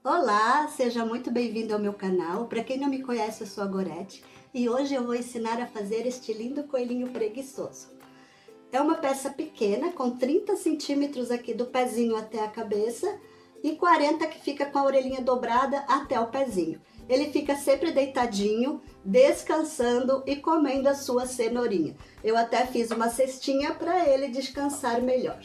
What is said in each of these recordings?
Olá, seja muito bem-vindo ao meu canal. Para quem não me conhece, eu sou a Gorete e hoje eu vou ensinar a fazer este lindo coelhinho preguiçoso. É uma peça pequena, com 30 centímetros aqui do pezinho até a cabeça e 40 que fica com a orelhinha dobrada até o pezinho. Ele fica sempre deitadinho, descansando e comendo a sua cenourinha. Eu até fiz uma cestinha para ele descansar melhor.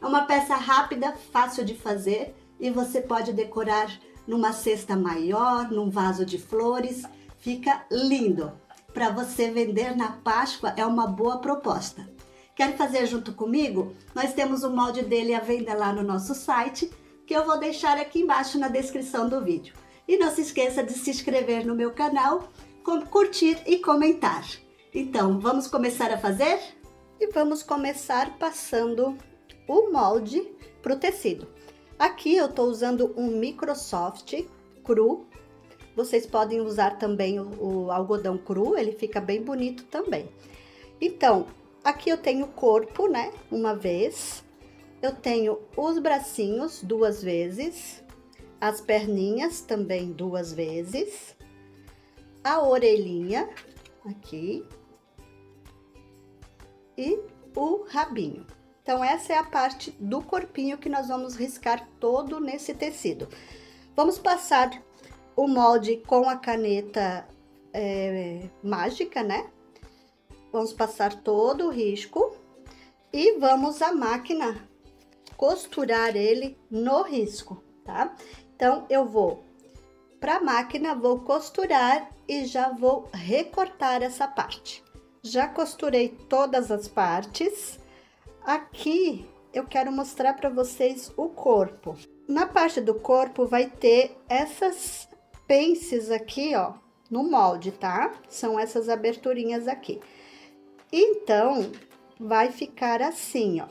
É uma peça rápida, fácil de fazer e você pode decorar numa cesta maior, num vaso de flores. Fica lindo. Para você vender na Páscoa é uma boa proposta. Quer fazer junto comigo? Nós temos o molde dele à venda lá no nosso site, que eu vou deixar aqui embaixo na descrição do vídeo. E não se esqueça de se inscrever no meu canal, curtir e comentar. Então, vamos começar a fazer? E vamos começar passando o molde para o tecido. Aqui eu estou usando um Microsoft cru. Vocês podem usar também o algodão cru, ele fica bem bonito também. Então, aqui eu tenho o corpo, né? Uma vez. Eu tenho os bracinhos 2 vezes. As perninhas também 2 vezes. A orelhinha aqui. E o rabinho. Então, essa é a parte do corpinho que nós vamos riscar todo nesse tecido. Vamos passar o molde com a caneta mágica, né? Vamos passar todo o risco e vamos à máquina costurar ele no risco, tá? Então, eu vou para a máquina, vou costurar e já vou recortar essa parte. Já costurei todas as partes. Aqui eu quero mostrar para vocês o corpo. Na parte do corpo vai ter essas pences aqui, ó, no molde, tá? São essas aberturinhas aqui. Então, vai ficar assim, ó.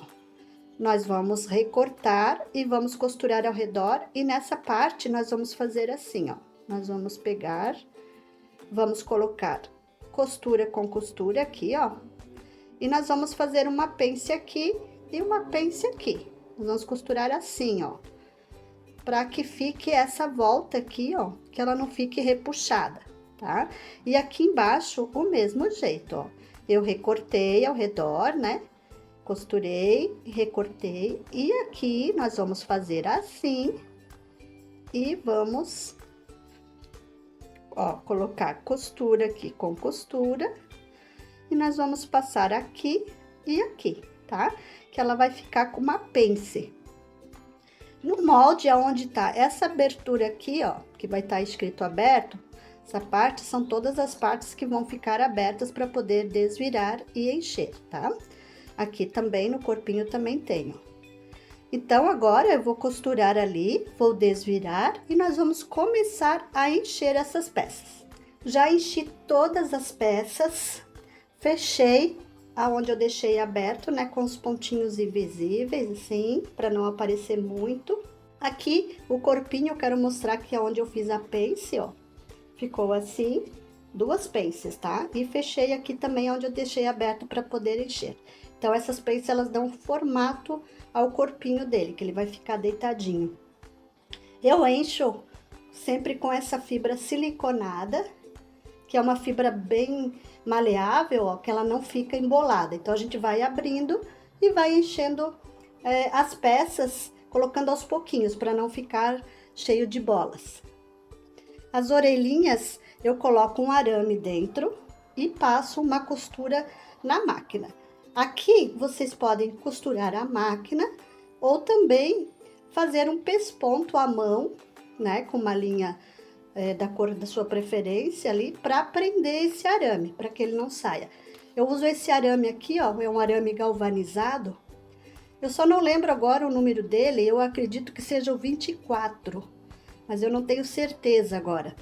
Nós vamos recortar e vamos costurar ao redor. E nessa parte, nós vamos fazer assim, ó. Nós vamos pegar, vamos colocar costura com costura aqui, ó. E nós vamos fazer uma pence aqui e uma pence aqui. Nós vamos costurar assim, ó. Pra que fique essa volta aqui, ó. Que ela não fique repuxada, tá? E aqui embaixo, o mesmo jeito, ó. Eu recortei ao redor, né? Costurei, recortei. E aqui nós vamos fazer assim. E vamos, ó, colocar costura aqui com costura. E nós vamos passar aqui e aqui, tá? Que ela vai ficar com uma pence. No molde, aonde tá essa abertura aqui, ó, que vai estar escrito aberto, essa parte são todas as partes que vão ficar abertas para poder desvirar e encher, tá? Aqui também, no corpinho também tenho. Então, agora eu vou costurar ali, vou desvirar e nós vamos começar a encher essas peças. Já enchi todas as peças. Fechei aonde eu deixei aberto, né, com os pontinhos invisíveis, assim, para não aparecer muito. Aqui, o corpinho, eu quero mostrar que é onde eu fiz a pence, ó. Ficou assim, 2 pences, tá? E fechei aqui também onde eu deixei aberto para poder encher. Então, essas pences, elas dão formato ao corpinho dele, que ele vai ficar deitadinho. Eu encho sempre com essa fibra siliconada, que é uma fibra bem maleável, ó, que ela não fica embolada. Então, a gente vai abrindo e vai enchendo as peças, colocando aos pouquinhos, para não ficar cheio de bolas. As orelhinhas, eu coloco um arame dentro e passo uma costura na máquina. Aqui, vocês podem costurar a máquina ou também fazer um pesponto à mão, né, com uma linha da cor da sua preferência ali, para prender esse arame, para que ele não saia. Eu uso esse arame aqui, ó, é um arame galvanizado. Eu só não lembro agora o número dele, eu acredito que seja o 24, mas eu não tenho certeza agora.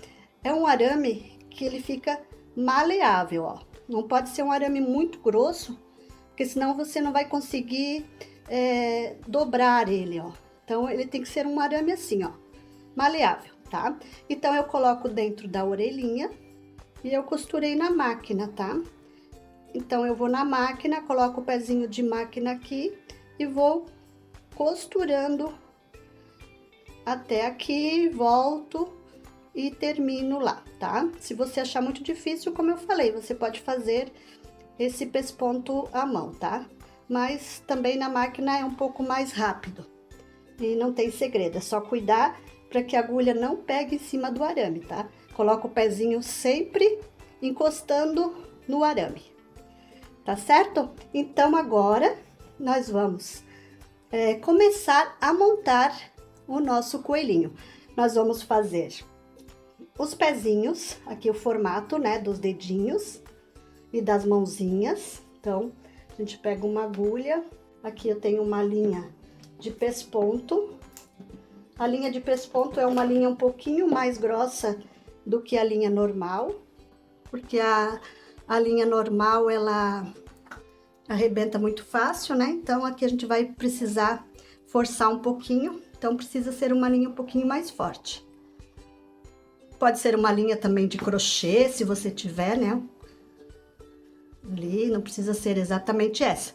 É um arame que ele fica maleável, ó. Não pode ser um arame muito grosso, porque senão você não vai conseguir dobrar ele, ó. Então, ele tem que ser um arame assim, ó, maleável, tá? Então, eu coloco dentro da orelhinha e eu costurei na máquina, tá? Então, eu vou na máquina, coloco o pezinho de máquina aqui e vou costurando até aqui, volto e termino lá, tá? Se você achar muito difícil, como eu falei, você pode fazer esse pesponto à mão, tá? Mas também na máquina é um pouco mais rápido. E não tem segredo, é só cuidar para que a agulha não pegue em cima do arame, tá? Coloca o pezinho sempre encostando no arame, tá certo? Então, agora, nós vamos começar a montar o nosso coelhinho. Nós vamos fazer os pezinhos, aqui o formato, né, dos dedinhos e das mãozinhas. Então, a gente pega uma agulha, aqui eu tenho uma linha de pesponto. A linha de pesponto é uma linha um pouquinho mais grossa do que a linha normal, porque a linha normal, ela arrebenta muito fácil, né? Então, aqui a gente vai precisar forçar um pouquinho, então precisa ser uma linha um pouquinho mais forte. Pode ser uma linha também de crochê, se você tiver, né? Ali, não precisa ser exatamente essa.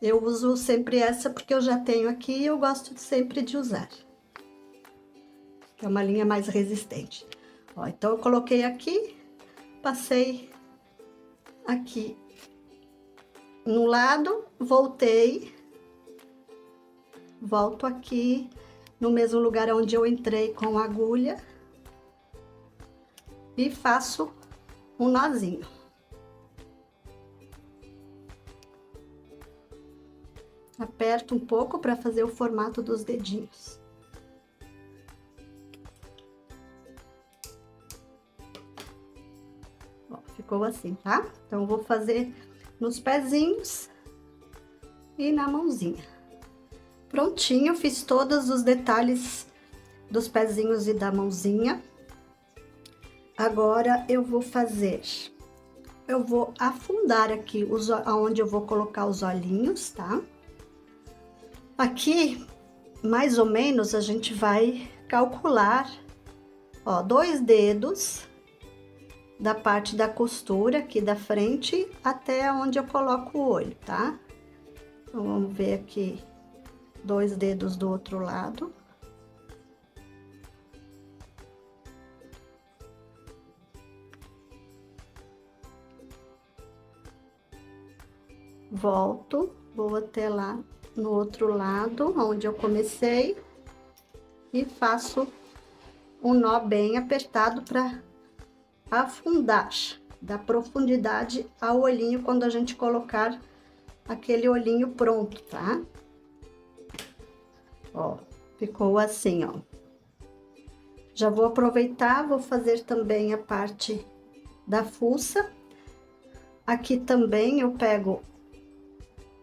Eu uso sempre essa porque eu já tenho aqui e eu gosto sempre de usar. Que é uma linha mais resistente. Ó, então, eu coloquei aqui, passei aqui no lado, voltei, volto aqui no mesmo lugar onde eu entrei com a agulha e faço um nozinho. Aperto um pouco para fazer o formato dos dedinhos. Ó, ficou assim, tá? Então, eu vou fazer nos pezinhos e na mãozinha. Prontinho, fiz todos os detalhes dos pezinhos e da mãozinha. Agora, eu vou afundar aqui onde eu vou colocar os olhinhos, tá? Aqui, mais ou menos, a gente vai calcular, ó, 2 dedos da parte da costura aqui da frente até onde eu coloco o olho, tá? Então, vamos ver aqui, 2 dedos do outro lado. Volto, vou até lá no outro lado, onde eu comecei, e faço um nó bem apertado para afundar, dar profundidade ao olhinho quando a gente colocar aquele olhinho pronto, tá? Ó, ficou assim, ó. Já vou aproveitar, vou fazer também a parte da fuça. Aqui também eu pego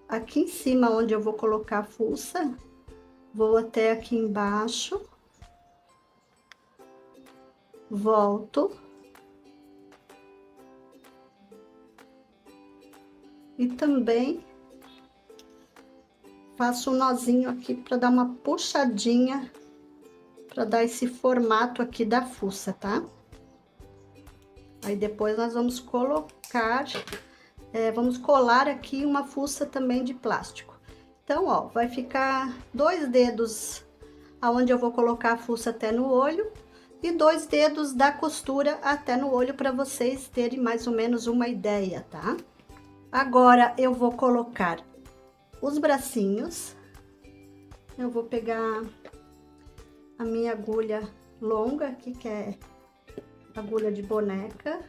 aqui em cima onde eu vou colocar a fuça, vou até aqui embaixo, volto e também faço um nozinho aqui para dar uma puxadinha, para dar esse formato aqui da fuça, tá? Aí depois nós vamos colocar, vamos colar aqui uma fuça também de plástico. Então, ó, vai ficar 2 dedos aonde eu vou colocar a fuça até no olho e 2 dedos da costura até no olho, para vocês terem mais ou menos uma ideia, tá? Agora, eu vou colocar os bracinhos. Eu vou pegar a minha agulha longa aqui, que é agulha de boneca,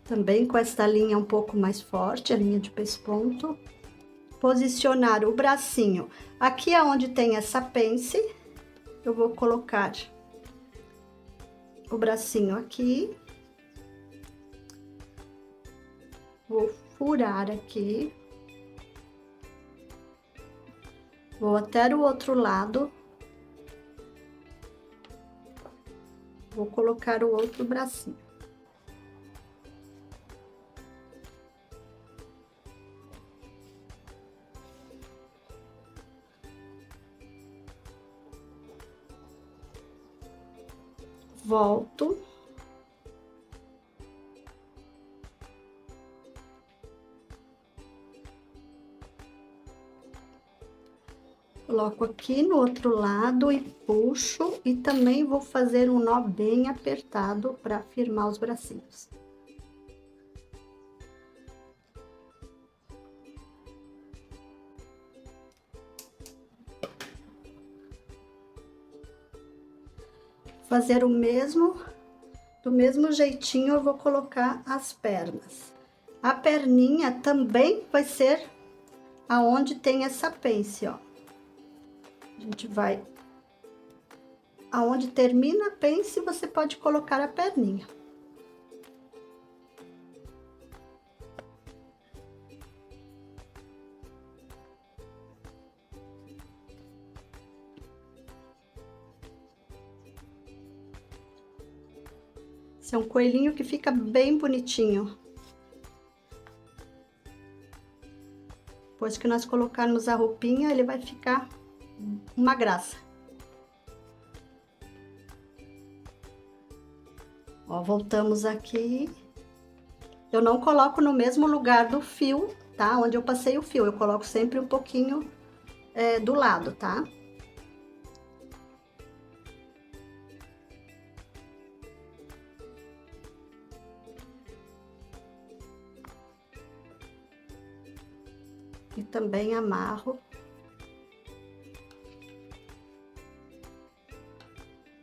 também com essa linha um pouco mais forte, a linha de pesponto. Posicionar o bracinho aqui aonde tem essa pence, eu vou colocar o bracinho aqui, vou furar aqui, vou até o outro lado, vou colocar o outro bracinho. Volto. Coloco aqui no outro lado e puxo, e também vou fazer um nó bem apertado para firmar os bracinhos. Fazer o mesmo, do mesmo jeitinho eu vou colocar as pernas. A perninha também vai ser aonde tem essa pence, ó. A gente vai aonde termina a pence, você pode colocar a perninha. Esse é um coelhinho que fica bem bonitinho. Depois que nós colocarmos a roupinha, ele vai ficar uma graça. Ó, voltamos aqui. Eu não coloco no mesmo lugar do fio, tá? Onde eu passei o fio, eu coloco sempre um pouquinho do lado, tá? E também amarro.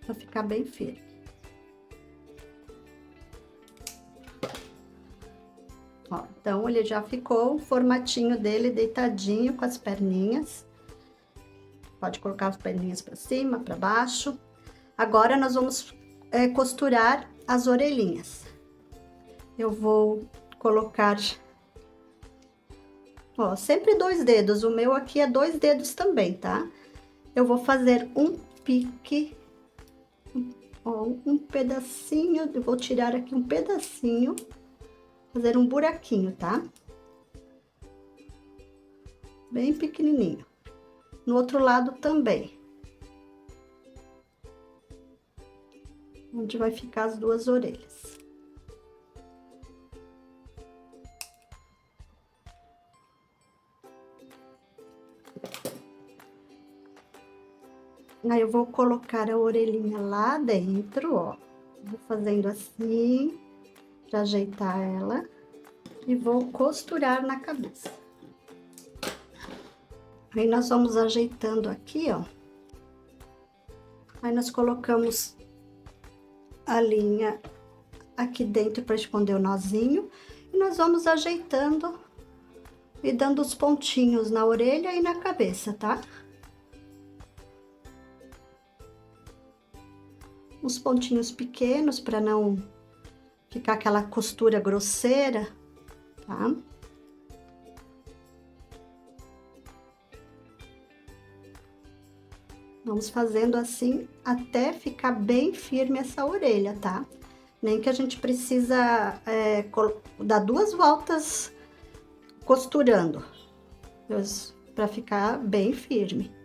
Pra ficar bem firme. Ó, então, ele já ficou o formatinho dele deitadinho com as perninhas. Pode colocar as perninhas pra cima, pra baixo. Agora, nós vamos costurar as orelhinhas. Eu vou colocar... Ó, sempre 2 dedos. O meu aqui é 2 dedos também, tá? Eu vou fazer um pique... Ó, um pedacinho, eu vou tirar aqui um pedacinho, fazer um buraquinho, tá? Bem pequenininho. No outro lado também. Onde vai ficar as 2 orelhas. Aí, eu vou colocar a orelhinha lá dentro, ó. Vou fazendo assim, pra ajeitar ela. E vou costurar na cabeça. Aí, nós vamos ajeitando aqui, ó. Aí, nós colocamos a linha aqui dentro pra esconder o nozinho. E nós vamos ajeitando e dando os pontinhos na orelha e na cabeça, tá? Uns pontinhos pequenos para não ficar aquela costura grosseira, tá? Vamos fazendo assim até ficar bem firme essa orelha, tá? Nem que a gente precisa dar 2 voltas costurando, para ficar bem firme.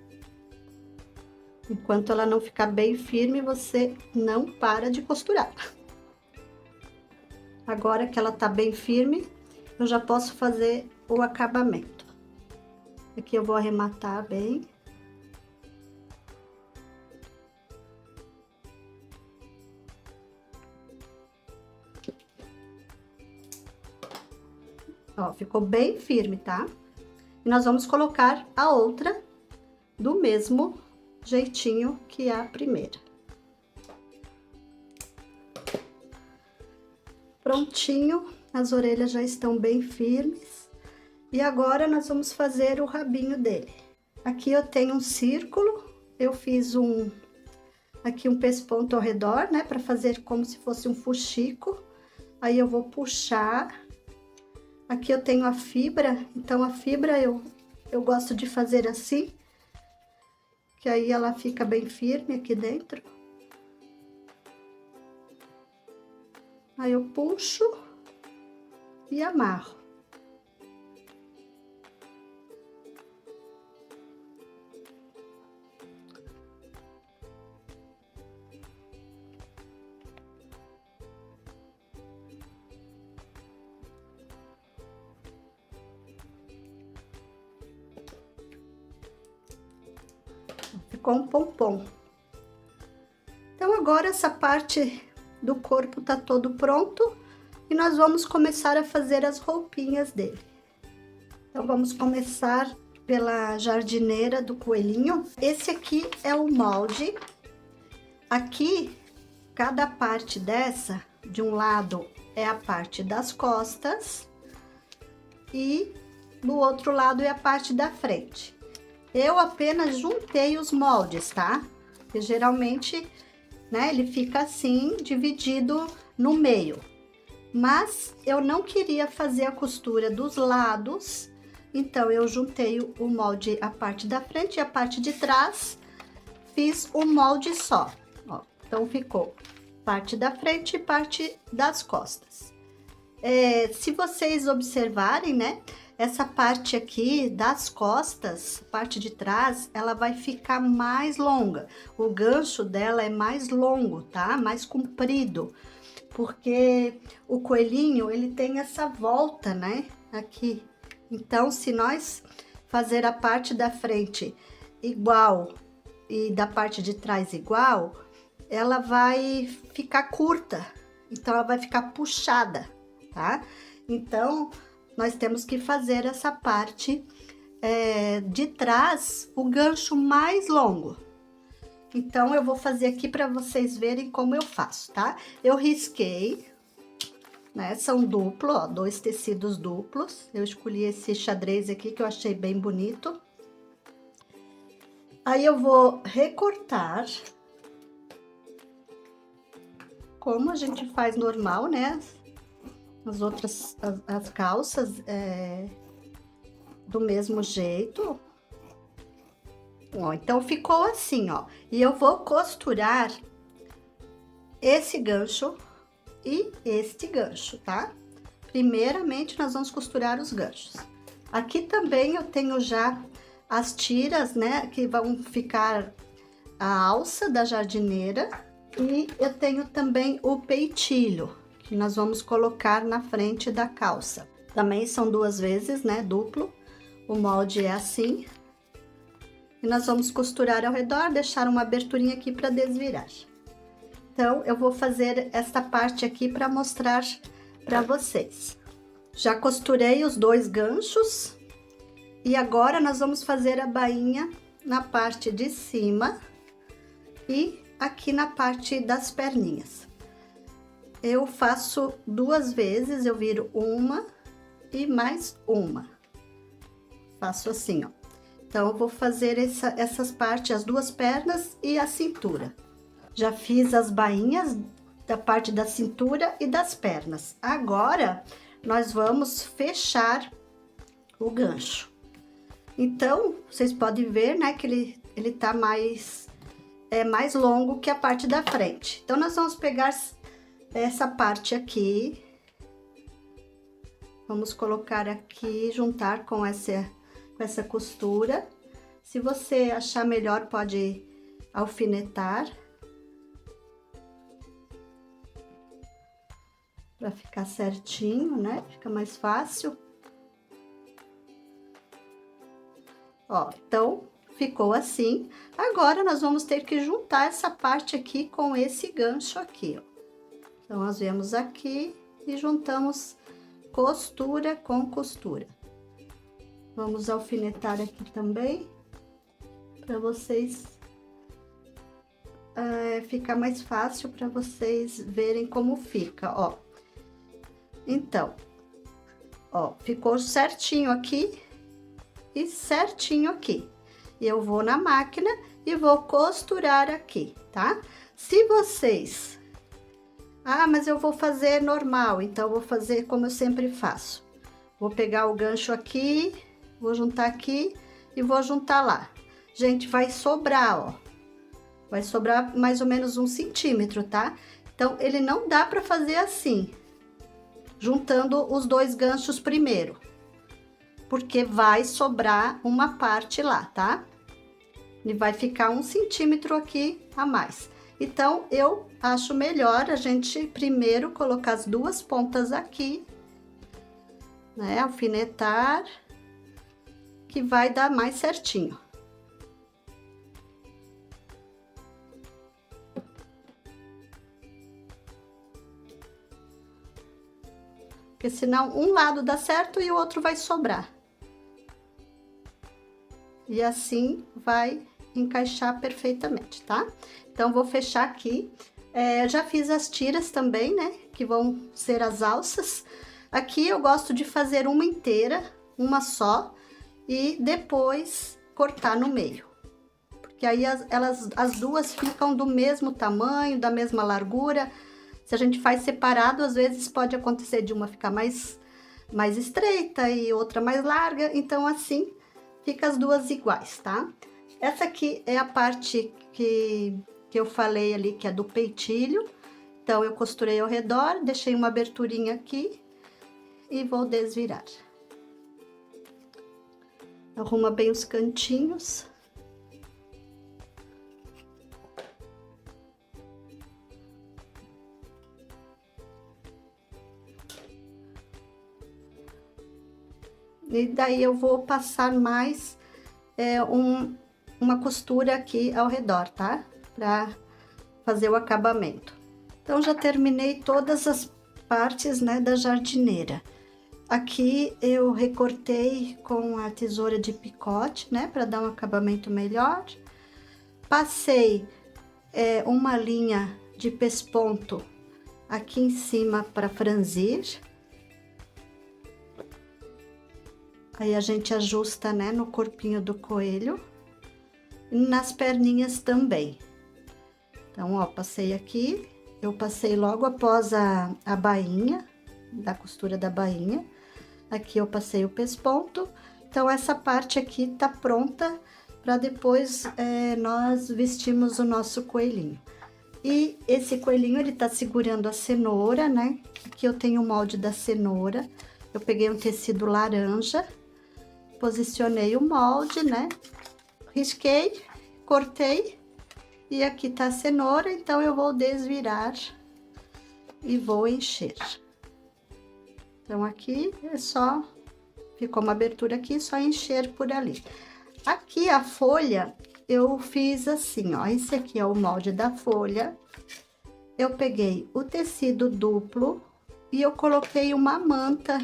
Enquanto ela não ficar bem firme, você não para de costurar. Agora que ela tá bem firme, eu já posso fazer o acabamento. Aqui eu vou arrematar bem. Ó, ficou bem firme, tá? E nós vamos colocar a outra do mesmo jeitinho que a primeira. Prontinho, as orelhas já estão bem firmes. E agora, nós vamos fazer o rabinho dele. Aqui eu tenho um círculo, eu fiz aqui um pesponto ao redor, né, para fazer como se fosse um fuxico. Aí, eu vou puxar. Aqui eu tenho a fibra, então a fibra eu gosto de fazer assim, que aí ela fica bem firme aqui dentro. Aí eu puxo e amarro. com pompom. Então, agora essa parte do corpo tá todo pronto e nós vamos começar a fazer as roupinhas dele. Então, vamos começar pela jardineira do coelhinho. Esse aqui é o molde. Aqui, cada parte dessa, de um lado é a parte das costas e do outro lado é a parte da frente. Eu apenas juntei os moldes, tá? Porque geralmente, né, ele fica assim, dividido no meio. Mas eu não queria fazer a costura dos lados, então eu juntei o molde, a parte da frente e a parte de trás, fiz o molde só, ó. Então, ficou parte da frente e parte das costas. Se vocês observarem, né, essa parte aqui das costas, parte de trás, ela vai ficar mais longa. O gancho dela é mais longo, tá? Mais comprido, porque o coelhinho, ele tem essa volta, né, aqui. Então, se nós fazer a parte da frente igual e da parte de trás igual, ela vai ficar curta, então ela vai ficar puxada, tá? Então, nós temos que fazer essa parte de trás, o gancho mais longo. Então, eu vou fazer aqui para vocês verem como eu faço, tá? Eu risquei, né? São duplo, ó, 2 tecidos duplos. Eu escolhi esse xadrez aqui que eu achei bem bonito. Aí, eu vou recortar, como a gente faz normal, né? As outras, as calças, do mesmo jeito. Ó, então, ficou assim, ó. E eu vou costurar esse gancho e este gancho, tá? Primeiramente, nós vamos costurar os ganchos. Aqui também eu tenho já as tiras, né? Que vão ficar a alça da jardineira. E eu tenho também o peitilho, que nós vamos colocar na frente da calça. Também são 2 vezes, né? Duplo. O molde é assim. E nós vamos costurar ao redor, deixar uma aberturinha aqui para desvirar. Então, eu vou fazer esta parte aqui para mostrar para vocês. Já costurei os 2 ganchos. E agora, nós vamos fazer a bainha na parte de cima e aqui na parte das perninhas. Eu faço 2 vezes, eu viro uma e mais uma. Faço assim, ó. Então, eu vou fazer essas partes, as 2 pernas e a cintura. Já fiz as bainhas da parte da cintura e das pernas. Agora, nós vamos fechar o gancho. Então, vocês podem ver, né, que ele tá mais longo que a parte da frente. Então, nós vamos pegar essa parte aqui. Vamos colocar aqui, juntar com essa costura. Se você achar melhor, pode alfinetar. Pra ficar certinho, né? Fica mais fácil. Ó, então, ficou assim. Agora, nós vamos ter que juntar essa parte aqui com esse gancho aqui, ó. Então, nós viemos aqui e juntamos costura com costura. Vamos alfinetar aqui também, para vocês ficar mais fácil para vocês verem como fica, ó. Então, ó, ficou certinho aqui e certinho aqui. E eu vou na máquina e vou costurar aqui, tá? Se vocês... Ah, mas eu vou fazer normal, então eu vou fazer como eu sempre faço. Vou pegar o gancho aqui, vou juntar aqui e vou juntar lá. Gente, vai sobrar, ó. Vai sobrar mais ou menos 1 centímetro, tá? Então, ele não dá pra fazer assim, juntando os 2 ganchos primeiro, porque vai sobrar uma parte lá, tá? E vai ficar 1 centímetro aqui a mais. Então, eu acho melhor a gente primeiro colocar as 2 pontas aqui, né? Alfinetar, que vai dar mais certinho. porque senão um lado dá certo e o outro vai sobrar. E assim vai encaixar perfeitamente, tá? Então, vou fechar aqui. Já fiz as tiras também, né? Que vão ser as alças. Aqui eu gosto de fazer uma inteira, uma só, e depois cortar no meio. Porque aí as duas ficam do mesmo tamanho, da mesma largura. Se a gente faz separado, às vezes pode acontecer de uma ficar mais estreita e outra mais larga. Então, assim, fica as duas iguais, tá? Essa aqui é a parte que eu falei ali, que é do peitilho. Então, eu costurei ao redor, deixei uma aberturinha aqui e vou desvirar. Arruma bem os cantinhos. E daí eu vou passar mais uma costura aqui ao redor, tá? Pra fazer o acabamento. Então, já terminei todas as partes, né, da jardineira. Aqui eu recortei com a tesoura de picote, né, para dar um acabamento melhor. Passei uma linha de pesponto aqui em cima para franzir. Aí a gente ajusta, né, no corpinho do coelho e nas perninhas também. Então, ó, passei aqui, eu passei logo após a bainha, da costura da bainha. Aqui eu passei o pesponto. Então, essa parte aqui tá pronta para depois nós vestirmos o nosso coelhinho. E esse coelhinho, ele tá segurando a cenoura, né? Aqui eu tenho o molde da cenoura. Eu peguei um tecido laranja, posicionei o molde, né? Risquei, cortei e aqui tá a cenoura, então eu vou desvirar e vou encher. Então, aqui é só, ficou uma abertura aqui, só encher por ali. Aqui a folha, eu fiz assim, ó, esse aqui é o molde da folha. Eu peguei o tecido duplo e eu coloquei uma manta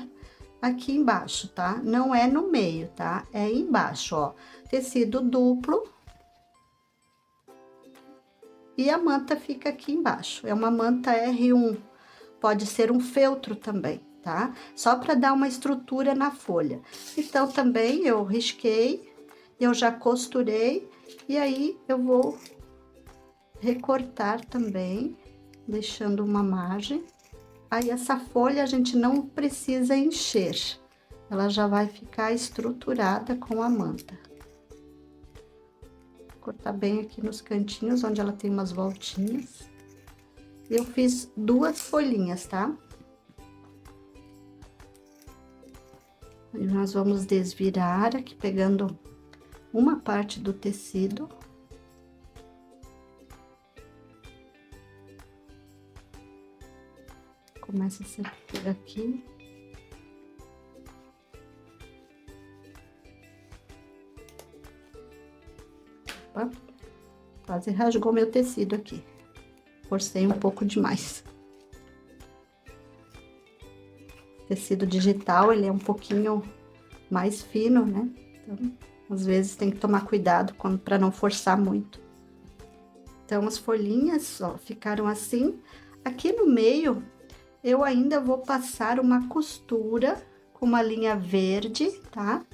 aqui embaixo, tá? Não é no meio, tá? É embaixo, ó. Tecido duplo. E a manta fica aqui embaixo. É uma manta R1. Pode ser um feltro também, tá? Só para dar uma estrutura na folha. Então, também eu risquei, eu já costurei. E aí, eu vou recortar também, deixando uma margem. Aí, essa folha a gente não precisa encher, ela já vai ficar estruturada com a manta. Vou cortar bem aqui nos cantinhos, onde ela tem umas voltinhas. Eu fiz duas folhinhas, tá? Aí, nós vamos desvirar aqui, pegando uma parte do tecido. Começa a ser por aqui. Opa, quase rasgou meu tecido aqui. Forcei um pouco demais. Tecido digital, ele é um pouquinho mais fino, né? Então, às vezes tem que tomar cuidado para não forçar muito. Então, as folhinhas, ó, ficaram assim. Aqui no meio, eu ainda vou passar uma costura com uma linha verde, tá?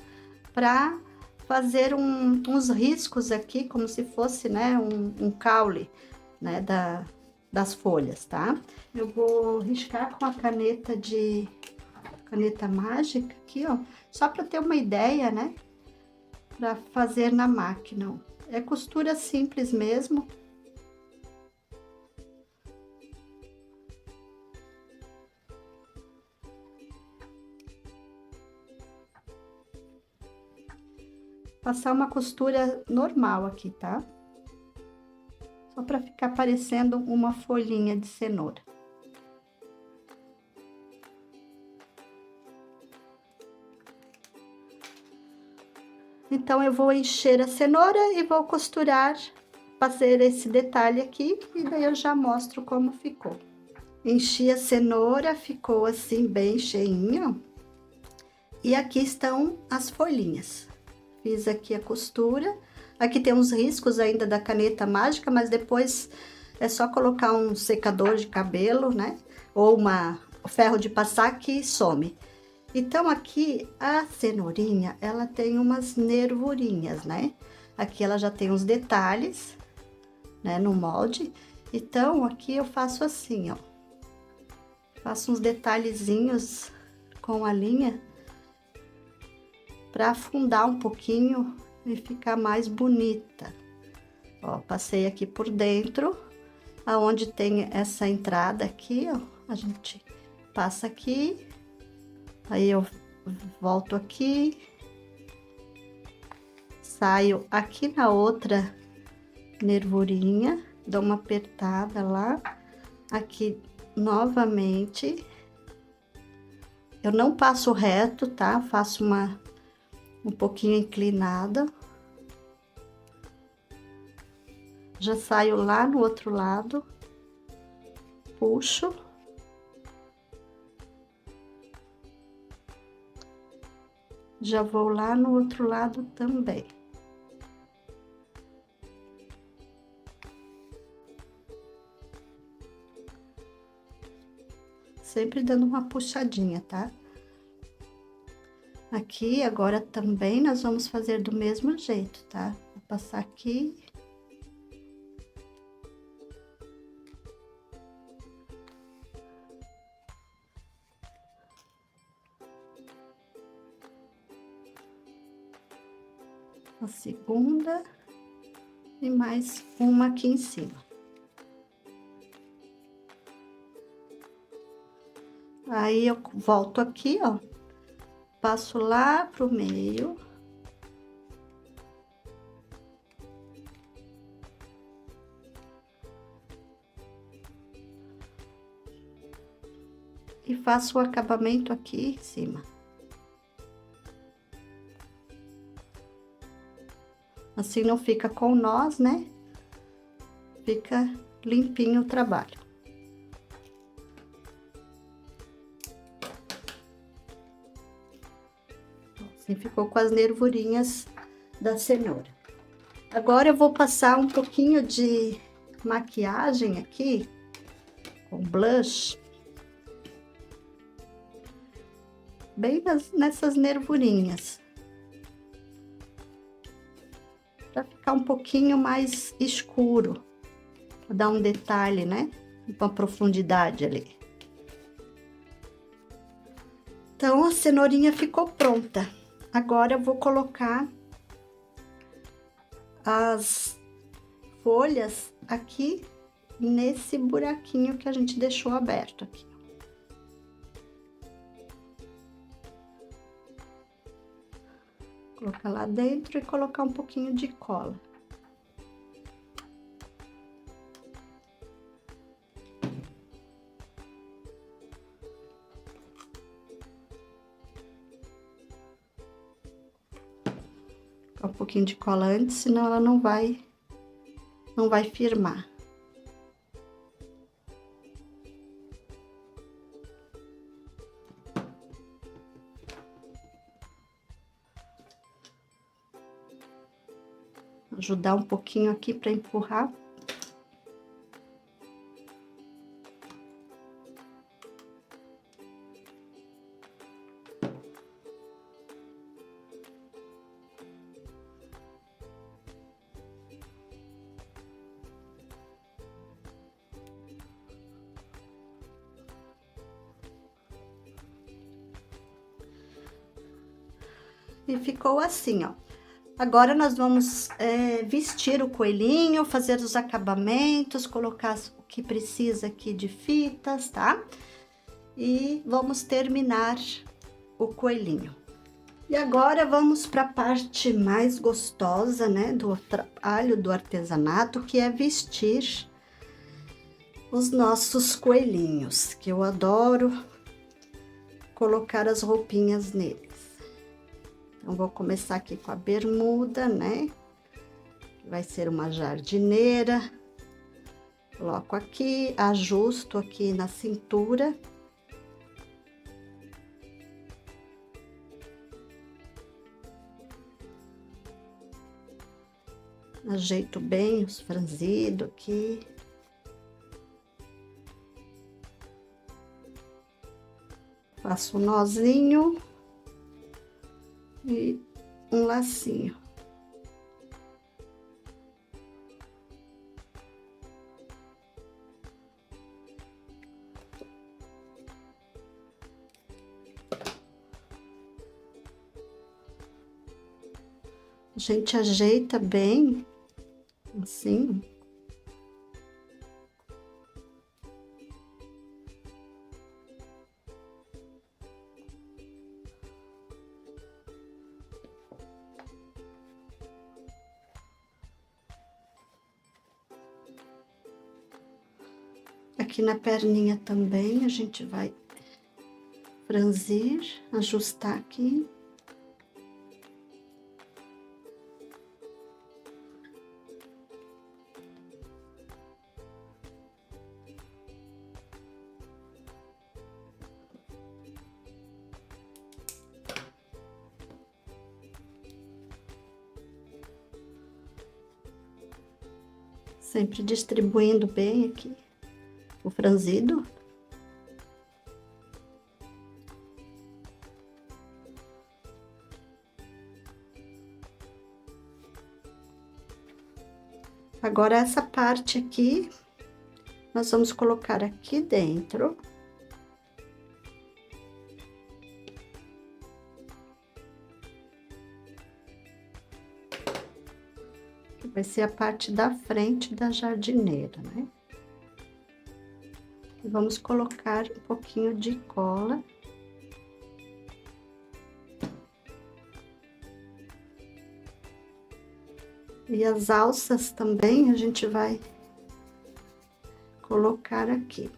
Pra fazer uns riscos aqui, como se fosse, né, um caule, né, das folhas, tá? Eu vou riscar com a caneta mágica aqui, ó, só pra ter uma ideia, né? Pra fazer na máquina. É costura simples mesmo. Passar uma costura normal aqui, tá? Só para ficar parecendo uma folhinha de cenoura. Então, eu vou encher a cenoura e vou costurar, fazer esse detalhe aqui, e daí eu já mostro como ficou. Enchi a cenoura, ficou assim bem cheinha. E aqui estão as folhinhas. Fiz aqui a costura. Aqui tem uns riscos ainda da caneta mágica, mas depois é só colocar um secador de cabelo, né? Ou um ferro de passar que some. Então, aqui a cenourinha, ela tem umas nervurinhas, né? Aqui ela já tem uns detalhes, né, no molde. Então, aqui eu faço assim, ó. Faço uns detalhezinhos com a linha para afundar um pouquinho e ficar mais bonita. Ó, passei aqui por dentro, aonde tem essa entrada aqui, ó, a gente passa aqui, aí eu volto aqui, saio aqui na outra nervurinha, dou uma apertada lá, aqui novamente. Eu não passo reto, tá? Faço um pouquinho inclinada. Já saio lá no outro lado, puxo. Já vou lá no outro lado também. Sempre dando uma puxadinha, tá? Aqui, agora também nós vamos fazer do mesmo jeito, tá? Vou passar aqui. A segunda e mais uma aqui em cima. Aí eu volto aqui, ó, passo lá pro meio. E faço o acabamento aqui em cima. Assim não fica com nós, né? Fica limpinho o trabalho. Assim ficou com as nervurinhas da cenoura. Agora eu vou passar um pouquinho de maquiagem aqui, com blush. Bem nessas nervurinhas. Pra ficar um pouquinho mais escuro. Pra dar um detalhe, né? Uma profundidade ali. Então, a cenourinha ficou pronta. Agora eu vou colocar as folhas aqui nesse buraquinho que a gente deixou aberto aqui. Colocar lá dentro e colocar um pouquinho de cola. Um pouquinho de cola antes, senão ela não vai firmar. Ajudar um pouquinho aqui para empurrar. E ficou assim, ó. Agora, nós vamos vestir o coelhinho, fazer os acabamentos, colocar o que precisa aqui de fitas, tá? E vamos terminar o coelhinho. E agora, vamos para a parte mais gostosa, né, do trabalho do artesanato, que é vestir os nossos coelhinhos, que eu adoro colocar as roupinhas neles. Então, vou começar aqui com a bermuda, né? Vai ser uma jardineira. Coloco aqui, ajusto aqui na cintura. Ajeito bem os franzidos aqui. Faço um nozinho e um lacinho. A gente ajeita bem, assim. Aqui na perninha também a gente vai franzir, ajustar aqui. Sempre distribuindo bem aqui o franzido. Agora, essa parte aqui, nós vamos colocar aqui dentro. Que vai ser a parte da frente da jardineira, né? E vamos colocar um pouquinho de cola. E as alças também a gente vai colocar aqui.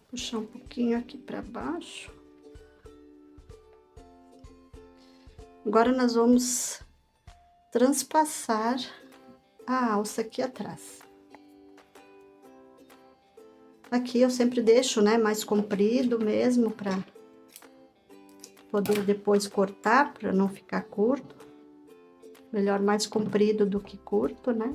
Puxar um pouquinho aqui para baixo. Agora, nós vamos transpassar a alça aqui atrás. Aqui eu sempre deixo, né, mais comprido mesmo, para poder depois cortar, para não ficar curto. Melhor mais comprido do que curto, né?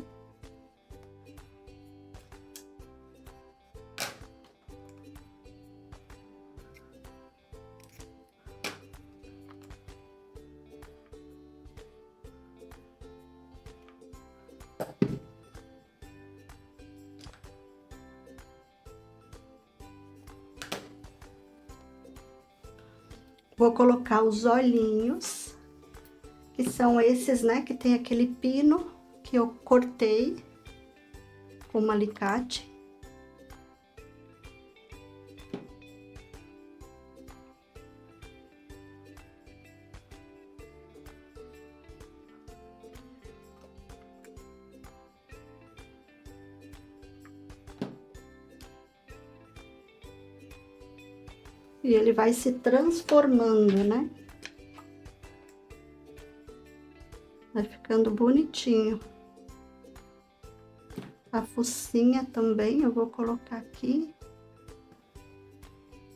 Vou colocar os olhinhos, que são esses, né, que tem aquele pino que eu cortei com um alicate. E ele vai se transformando, né? Vai ficando bonitinho. A focinha também eu vou colocar aqui.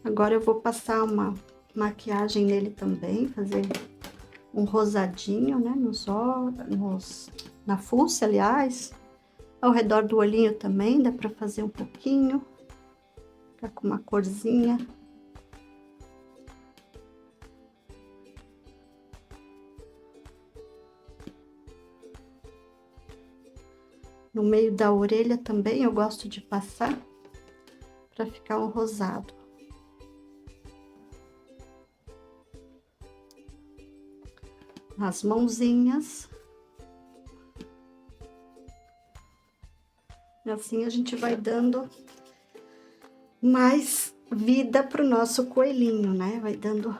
Agora eu vou passar uma maquiagem nele também, fazer um rosadinho, né? Na fuça, aliás. Ao redor do olhinho também dá pra fazer um pouquinho. Ficar com uma corzinha. No meio da orelha também eu gosto de passar para ficar um rosado. as mãozinhas. E assim a gente vai dando mais vida pro nosso coelhinho, né? Vai dando,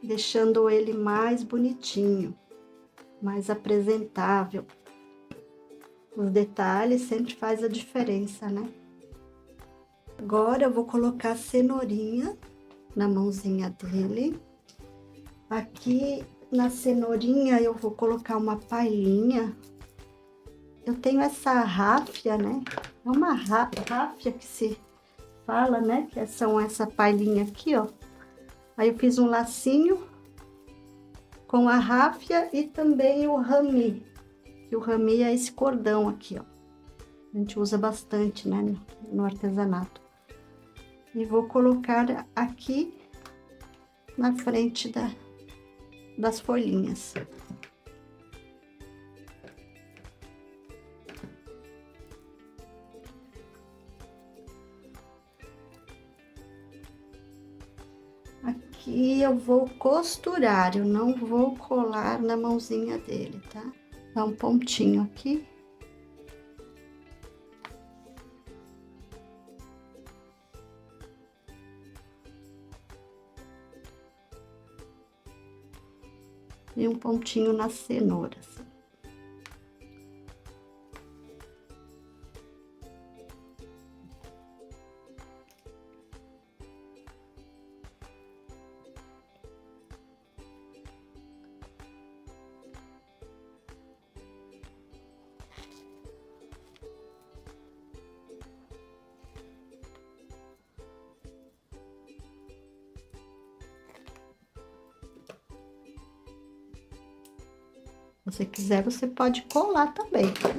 deixando ele mais bonitinho, mais apresentável. Os detalhes sempre faz a diferença, né? Agora eu vou colocar a cenourinha na mãozinha dele. Aqui na cenourinha eu vou colocar uma palhinha. Eu tenho essa ráfia, né? É uma ráfia que se fala, né? Que são essa palhinha aqui, ó. Aí eu fiz um lacinho com a ráfia e também o rami. Que o rami é esse cordão aqui, ó. A gente usa bastante, né? No artesanato. E vou colocar aqui na frente das folhinhas. Aqui eu vou costurar, eu não vou colar na mãozinha dele, tá? Dá um pontinho aqui. E um pontinho nas cenouras. Se você quiser, você pode colar também, tá?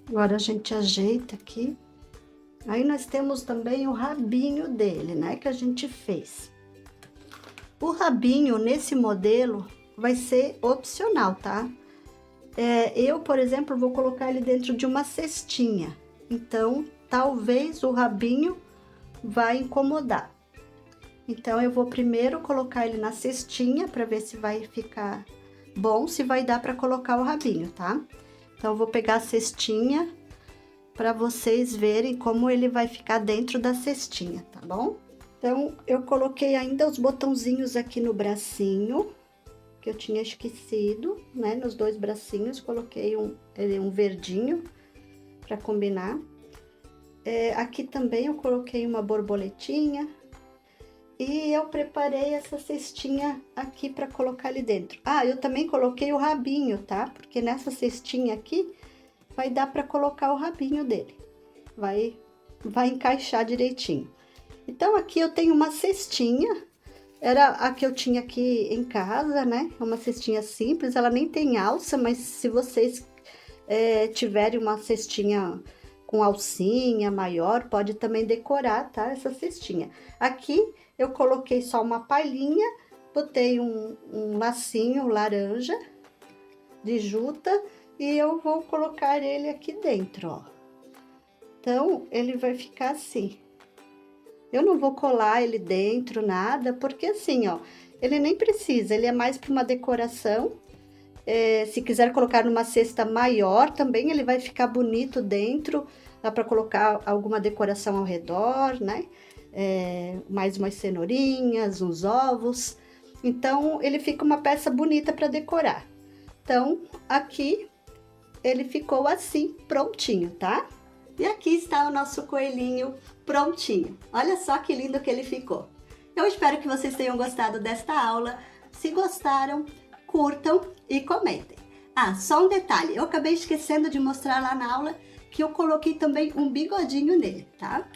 Agora a gente ajeita aqui. Aí nós temos também o rabinho dele, né, que a gente fez. O rabinho nesse modelo vai ser opcional, tá? Eu, por exemplo, vou colocar ele dentro de uma cestinha. Então, talvez o rabinho vai incomodar. Então, eu vou primeiro colocar ele na cestinha para ver se vai ficar bom, se vai dar para colocar o rabinho, tá? Então, eu vou pegar a cestinha para vocês verem como ele vai ficar dentro da cestinha, tá bom? Então, eu coloquei ainda os botãozinhos aqui no bracinho, que eu tinha esquecido, né? Nos dois bracinhos, coloquei um verdinho para combinar. Aqui também eu coloquei uma borboletinha. E eu preparei essa cestinha aqui para colocar ali dentro. Ah, eu também coloquei o rabinho, tá? Porque nessa cestinha aqui vai dar para colocar o rabinho dele. Vai encaixar direitinho. Então, aqui eu tenho uma cestinha. Era a que eu tinha aqui em casa, né? Uma cestinha simples, ela nem tem alça, mas se vocês tiverem uma cestinha com alcinha maior, pode também decorar, tá? Essa cestinha. Aqui eu coloquei só uma palhinha, botei um lacinho laranja de juta e eu vou colocar ele aqui dentro, ó. Então, ele vai ficar assim. Eu não vou colar ele dentro, nada, porque assim, ó, ele nem precisa, ele é mais para uma decoração. Se quiser colocar numa cesta maior, também ele vai ficar bonito dentro, dá para colocar alguma decoração ao redor, né? Mais umas cenourinhas, uns ovos. Então, ele fica uma peça bonita para decorar. Então, aqui ele ficou assim, prontinho, tá? E aqui está o nosso coelhinho prontinho. Olha só que lindo que ele ficou. Eu espero que vocês tenham gostado desta aula. Se gostaram, curtam e comentem. Ah, só um detalhe, eu acabei esquecendo de mostrar lá na aula que eu coloquei também um bigodinho nele, tá?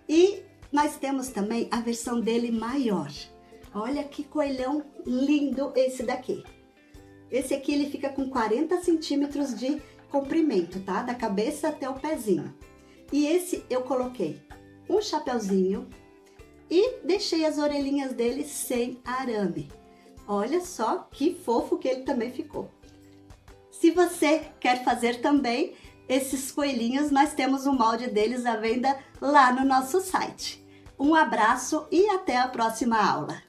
E nós temos também a versão dele maior. Olha que coelhão lindo esse daqui. Esse aqui ele fica com 40 centímetros de comprimento, tá? Da cabeça até o pezinho. E esse eu coloquei um chapeuzinho e deixei as orelhinhas dele sem arame. Olha só que fofo que ele também ficou. Se você quer fazer também esses coelhinhos, nós temos o molde deles à venda lá no nosso site. Um abraço e até a próxima aula!